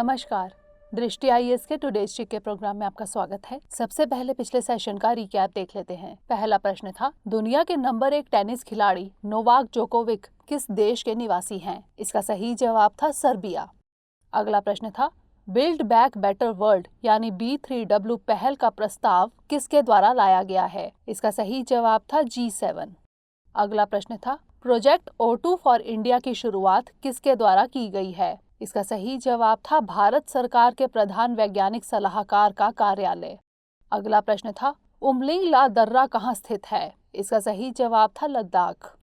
नमस्कार। दृष्टि आईएएस के टुडेज के प्रोग्राम में आपका स्वागत है। सबसे पहले पिछले सेशन का रिकैप देख लेते हैं। पहला प्रश्न था, दुनिया के नंबर 1 टेनिस खिलाड़ी नोवाक जोकोविक किस देश के निवासी हैं? इसका सही जवाब था सर्बिया। अगला प्रश्न था, बिल्ड बैक बेटर वर्ल्ड यानी B3W पहल का प्रस्ताव किसके द्वारा लाया गया है? इसका सही जवाब था G7। अगला प्रश्न था, प्रोजेक्ट O2 फॉर इंडिया की शुरुआत किसके द्वारा की गई है? इसका सही जवाब था भारत सरकार के प्रधान वैज्ञानिक सलाहकार का कार्यालय। अगला प्रश्न था, उमलिंग ला दर्रा कहाँ स्थित है? इसका सही जवाब था लद्दाख।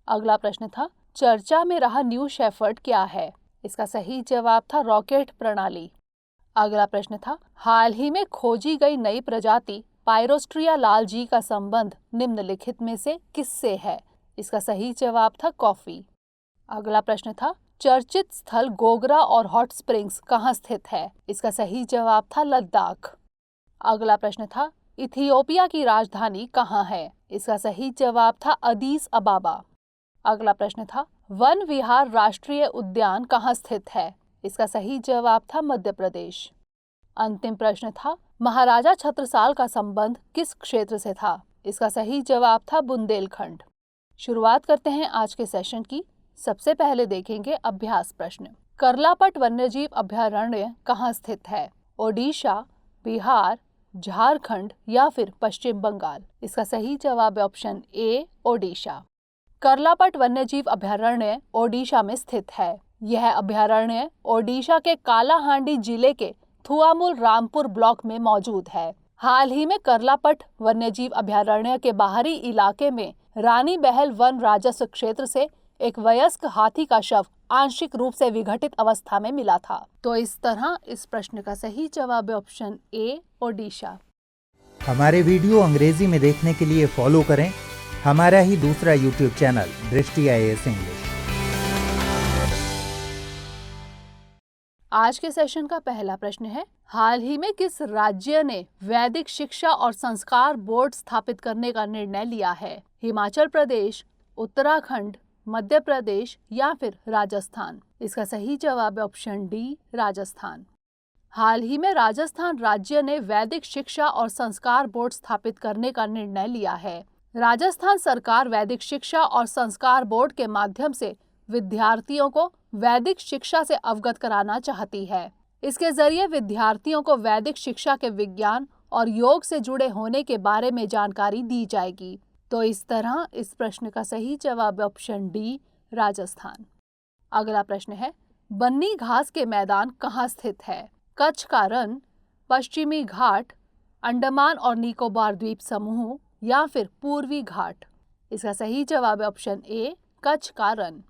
अगला प्रश्न था, चर्चा में रहा न्यू शेफर्ड क्या है? इसका सही जवाब था रॉकेट प्रणाली। अगला प्रश्न था, हाल ही में खोजी गई नई प्रजाति पायरोस्ट्रिया लाल जी का संबंध निम्नलिखित में से किससे है? इसका सही जवाब था कॉफी। अगला प्रश्न था, चर्चित स्थल गोगरा और हॉट स्प्रिंग्स कहाँ स्थित है? इसका सही जवाब था लद्दाख। अगला प्रश्न था, इथियोपिया की राजधानी कहाँ है? इसका सही जवाब था अदीस अबाबा। अगला प्रश्न था, वन विहार राष्ट्रीय उद्यान कहाँ स्थित है? इसका सही जवाब था मध्य प्रदेश। अंतिम प्रश्न था, महाराजा छत्रसाल का संबंध किस क्षेत्र से था? इसका सही जवाब था बुंदेलखंड। शुरुआत करते हैं आज के सेशन की। सबसे पहले देखेंगे अभ्यास प्रश्न। करलापट वन्यजीव अभयारण्य कहाँ स्थित है? ओडिशा, बिहार, झारखंड या फिर पश्चिम बंगाल? इसका सही जवाब है ऑप्शन ए, ओडिशा। करलापट वन्यजीव अभयारण्य ओडिशा में स्थित है। यह अभयारण्य ओडिशा के कालाहांडी जिले के थुआमुल रामपुर ब्लॉक में मौजूद है। हाल ही में करलापट वन्यजीव अभयारण्य के बाहरी इलाके में रानी बहल वन राजस्व क्षेत्र से एक वयस्क हाथी का शव आंशिक रूप से विघटित अवस्था में मिला था। तो इस तरह इस प्रश्न का सही जवाब है ऑप्शन ए, ओडिशा। हमारे वीडियो अंग्रेजी में देखने के लिए फॉलो करें हमारा ही दूसरा यूट्यूब चैनल दृष्टि आईएएस इंग्लिश। आज के सेशन का पहला प्रश्न है, हाल ही में किस राज्य ने वैदिक शिक्षा और संस्कार बोर्ड स्थापित करने का निर्णय लिया है? हिमाचल प्रदेश, उत्तराखंड, मध्य प्रदेश या फिर राजस्थान? इसका सही जवाब है ऑप्शन डी, राजस्थान। हाल ही में राजस्थान राज्य ने वैदिक शिक्षा और संस्कार बोर्ड स्थापित करने का निर्णय लिया है। राजस्थान सरकार वैदिक शिक्षा और संस्कार बोर्ड के माध्यम से विद्यार्थियों को वैदिक शिक्षा से अवगत कराना चाहती है। इसके जरिए विद्यार्थियों को वैदिक शिक्षा के विज्ञान और योग से जुड़े होने के बारे में जानकारी दी जाएगी। तो इस तरह इस प्रश्न का सही जवाब है ऑप्शन डी, राजस्थान। अगला प्रश्न है, बन्नी घास के मैदान कहाँ स्थित है? कच्छ का रण, पश्चिमी घाट, अंडमान और निकोबार द्वीप समूह या फिर पूर्वी घाट? इसका सही जवाब है ऑप्शन ए, कच्छ का रण।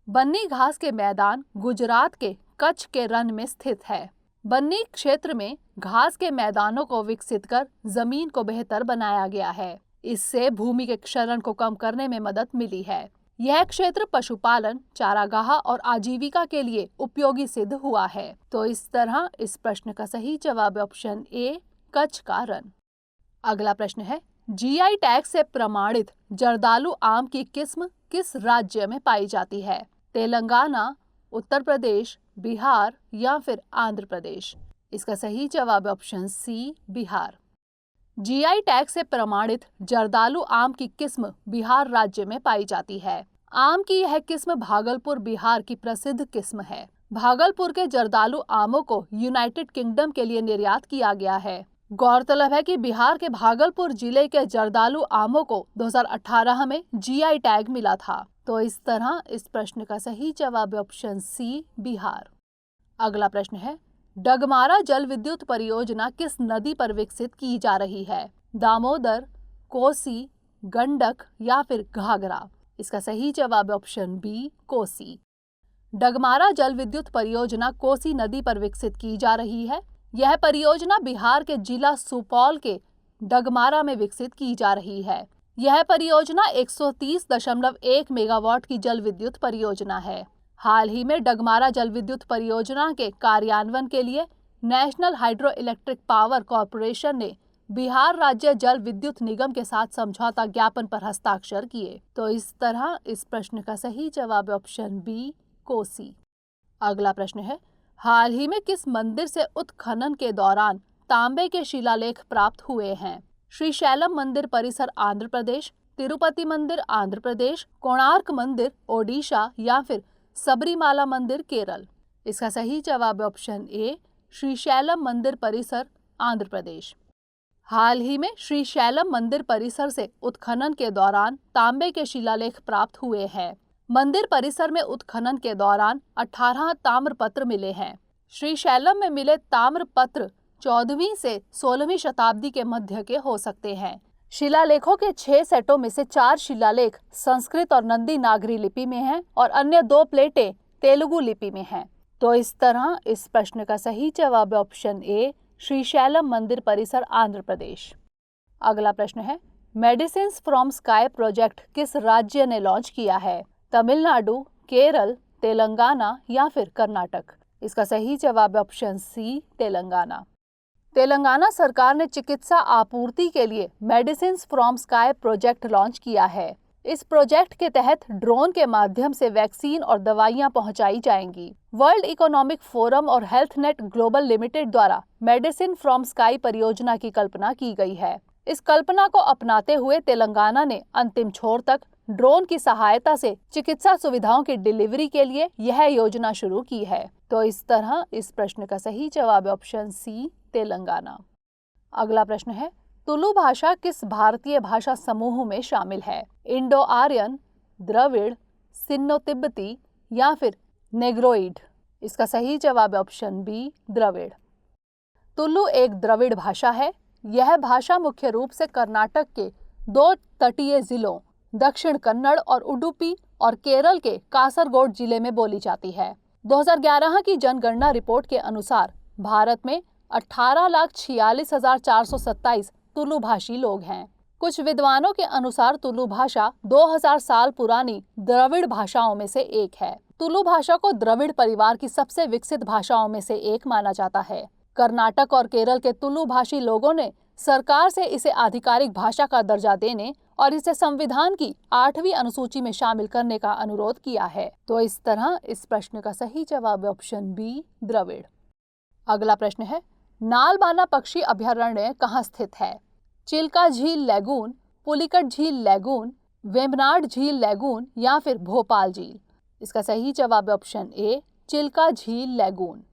बन्नी घास के मैदान गुजरात के कच्छ के रण में स्थित है। बन्नी क्षेत्र में घास के मैदानों को विकसित कर जमीन को बेहतर बनाया गया है। इससे भूमि के क्षरण को कम करने में मदद मिली है। यह क्षेत्र पशुपालन, चारागाह और आजीविका के लिए उपयोगी सिद्ध हुआ है। तो इस तरह इस प्रश्न का सही जवाब है ऑप्शन ए, कच्छ का रण। अगला प्रश्न है, जीआई टैग से प्रमाणित जर्दालू आम की किस्म किस राज्य में पाई जाती है? तेलंगाना, उत्तर प्रदेश, बिहार या फिर आंध्र प्रदेश? इसका सही जवाब है option C, Bihar. GI tag से प्रमाणित जर्दालू आम की किस्म बिहार राज्य में पाई जाती है। आम की यह किस्म भागलपुर, बिहार की प्रसिद्ध किस्म है। भागलपुर के जर्दालू आमों को यूनाइटेड किंगडम के लिए निर्यात किया गया है। गौरतलब है कि बिहार के भागलपुर जिले के जर्दालू आमों को 2018 में जीआई टैग मिला था। तो इस तरह इस प्रश्न का सही जवाब है ऑप्शन सी, बिहार। अगला प्रश्न है, डगमारा जल विद्युत परियोजना किस नदी पर विकसित की जा रही है? दामोदर, कोसी, गंडक या फिर घाघरा? इसका सही जवाब है ऑप्शन बी, कोसी। डगमारा जल विद्युत परियोजना कोसी नदी पर विकसित की जा रही है। यह परियोजना बिहार के जिला सुपौल के डगमारा में विकसित की जा रही है। यह परियोजना 130.1 मेगावाट की जल विद्युत परियोजना है। हाल ही में डगमारा जल विद्युत परियोजना के कार्यान्वयन के लिए national hydro electric power corporation ने बिहार राज्य जल विद्युत निगम के साथ समझौता ज्ञापन पर हस्ताक्षर किए। तो इस तरह इस प्रश्न का सही जवाब है ऑप्शन बी, कोसी। अगला प्रश्न है, हाल ही में किस मंदिर से उत्खनन के दौरान तांबे के शिलालेख प्राप्त हुए हैं? श्रीशैलम मंदिर परिसर आंध्र प्रदेश, तिरुपति मंदिर आंध्र प्रदेश, कोणार्क मंदिर ओडिशा या फिर सबरीमाला मंदिर केरल। इसका सही जवाब है ऑप्शन ए, श्रीशैलम मंदिर परिसर आंध्र प्रदेश। हाल ही में श्रीशैलम मंदिर परिसर से उत्खनन के दौरान तांबे के शिलालेख प्राप्त हुए हैं। मंदिर परिसर में उत्खनन के दौरान 18 ताम्रपत्र मिले हैं। श्रीशैलम में मिले ताम्रपत्र 14वीं से 16वीं शताब्दी के मध्य के हो सकते हैं। शिलालेखों के 6 सेटों में से 4 शिलालेख संस्कृत और नंदी नागरी लिपि में हैं और अन्य 2 प्लेटें तेलुगु लिपि में हैं। तो इस तरह इस प्रश्न का सही जवाब है ऑप्शन ए, श्रीशैलम मंदिर परिसर आंध्र प्रदेश। अगला प्रश्न है, मेडिसिन्स फ्रॉम स्काई प्रोजेक्ट किस राज्य ने लॉन्च किया है? तमिलनाडु, केरल, तेलंगाना या फिर कर्नाटक। इसका सही जवाब है ऑप्शन सी, तेलंगाना। तेलंगाना सरकार ने चिकित्सा आपूर्ति के लिए medicines from sky project launch किया है। इस प्रोजेक्ट के तहत ड्रोन के माध्यम से वैक्सीन और दवाइयां पहुंचाई जाएंगी। वर्ल्ड इकोनॉमिक फोरम और हेल्थ नेट ग्लोबल लिमिटेड द्वारा मेडिसिन फ्रॉम स्काई परियोजना की कल्पना की गई है। इस कल्पना को अपनाते हुए तेलंगाना ने अंतिम छोर तक ड्रोन की सहायता से चिकित्सा सुविधाओं की डिलीवरी के लिए यह योजना शुरू की है। तो इस तरह इस प्रश्न का सही जवाब है ऑप्शन सी, तेलंगाना। अगला प्रश्न है, तुलु भाषा किस भारतीय भाषा समूह में शामिल है? इंडो आर्यन, द्रविड़, सिन्नो तिब्बती या फिर नेग्रोइड। इसका सही जवाब है ऑप्शन बी, द्रविड़। तुलु एक द्रविड़ भाषा है। यह भाषा मुख्य रूप से कर्नाटक के 2 तटीय जिलों दक्षिण कन्नड़ और उडुपी और केरल के कासरगोड जिले में बोली जाती है। 2011 की जनगणना रिपोर्ट के अनुसार भारत में 18,46,427 तुलु भाषी लोग हैं। कुछ विद्वानों के अनुसार तुलु भाषा 2000 साल पुरानी द्रविड़ भाषाओं में से एक है। तुलु भाषा को द्रविड़ परिवार की सबसे विकसित भाषाओं में से एक माना जाता है। कर्नाटक और केरल के तुलु भाषी लोगों ने सरकार से इसे आधिकारिक भाषा का दर्जा देने और इसे संविधान की 8वीं अनुसूची में शामिल करने का अनुरोध किया है। तो इस तरह इस प्रश्न का सही जवाब है ऑप्शन बी, द्रविड़। अगला प्रश्न है, नालबाना पक्षी अभयारण्य कहाँ स्थित है? चिल्का झील लैगून, पुलिकट झील लैगून, वेम्बनाड झील लैगून या फिर भोपाल झील। इसका सही जवाब है ऑप्शन ए, चिल्का झील लैगून।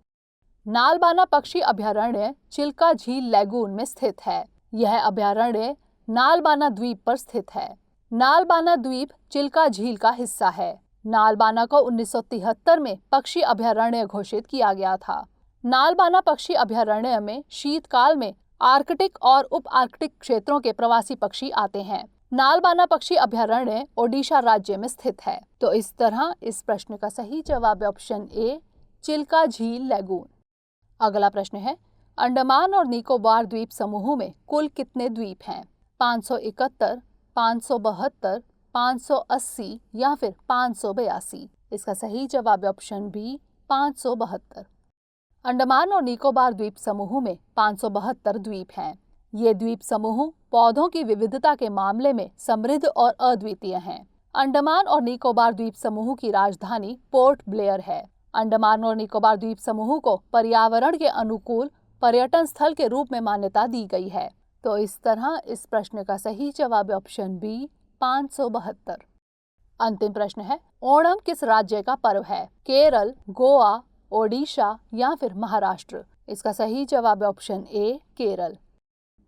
नालबाना पक्षी अभयारण्य चिल्का झील लैगून में स्थित है। यह अभयारण्य नालबाना द्वीप पर स्थित है। नालबाना द्वीप चिल्का झील का हिस्सा है। नालबाना को 1973 में पक्षी अभयारण्य घोषित किया गया था। नालबाना पक्षी अभयारण्य में शीतकाल में आर्कटिक और उप आर्कटिक क्षेत्रों के प्रवासी पक्षी आते हैं। नालबाना पक्षी अभयारण्य ओडिशा राज्य में स्थित है। तो इस तरह इस प्रश्न का सही जवाब है ऑप्शन ए, चिल्का झील लैगून। अगला प्रश्न है, अंडमान और निकोबार द्वीप समूह में कुल कितने द्वीप हैं? 571, 572, 580 या फिर 582। इसका सही जवाब है ऑप्शन बी, 572। अंडमान और निकोबार द्वीप समूह में 572 द्वीप हैं। ये द्वीप समूह पौधों की विविधता के मामले में समृद्ध और अद्वितीय हैं। अंडमान और निकोबार द्वीप समूह की राजधानी पोर्ट ब्लेयर है। अंडमान और निकोबार द्वीप समूह को पर्यावरण के अनुकूल पर्यटन स्थल के रूप में मान्यता दी गई है। तो इस तरह इस प्रश्न का सही जवाब है ऑप्शन बी, 572। अंतिम प्रश्न है, ओणम किस राज्य का पर्व है? केरल, गोवा, ओडिशा या फिर महाराष्ट्र। इसका सही जवाब है ऑप्शन ए, केरल।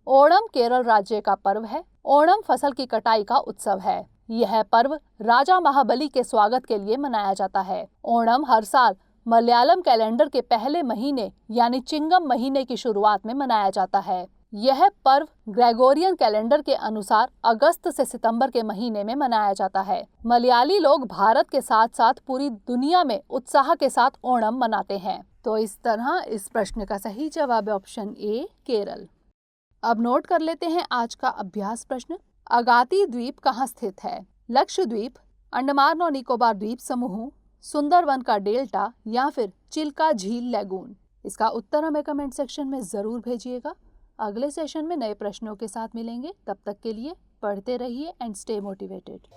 ओणम केरल राज्य का पर्व है। ओणम फसल की कटाई का उत्सव है। यह पर्व राजा महाबली के स्वागत के लिए मनाया जाता है। ओणम हर साल मलयालम कैलेंडर के पहले महीने यानी चिंगम महीने की शुरुआत में मनाया जाता है। यह पर्व ग्रेगोरियन कैलेंडर के अनुसार अगस्त से सितंबर के महीने में मनाया जाता है। मलयाली लोग भारत के साथ साथ पूरी दुनिया में उत्साह के साथ ओणम मनाते हैं। तो इस तरह इस प्रश्न का सही जवाब है ऑप्शन ए, केरल। अब नोट कर लेते हैं आज का अभ्यास प्रश्न। अगाती द्वीप कहाँ स्थित है? लक्षद्वीप, अंडमान और निकोबार द्वीप समूह, सुंदरवन का डेल्टा या फिर चिल्का झील लैगून। इसका उत्तर हमें कमेंट सेक्शन में जरूर भेजिएगा। अगले सेशन में नए प्रश्नों के साथ मिलेंगे। तब तक के लिए पढ़ते रहिए एंड स्टे मोटिवेटेड।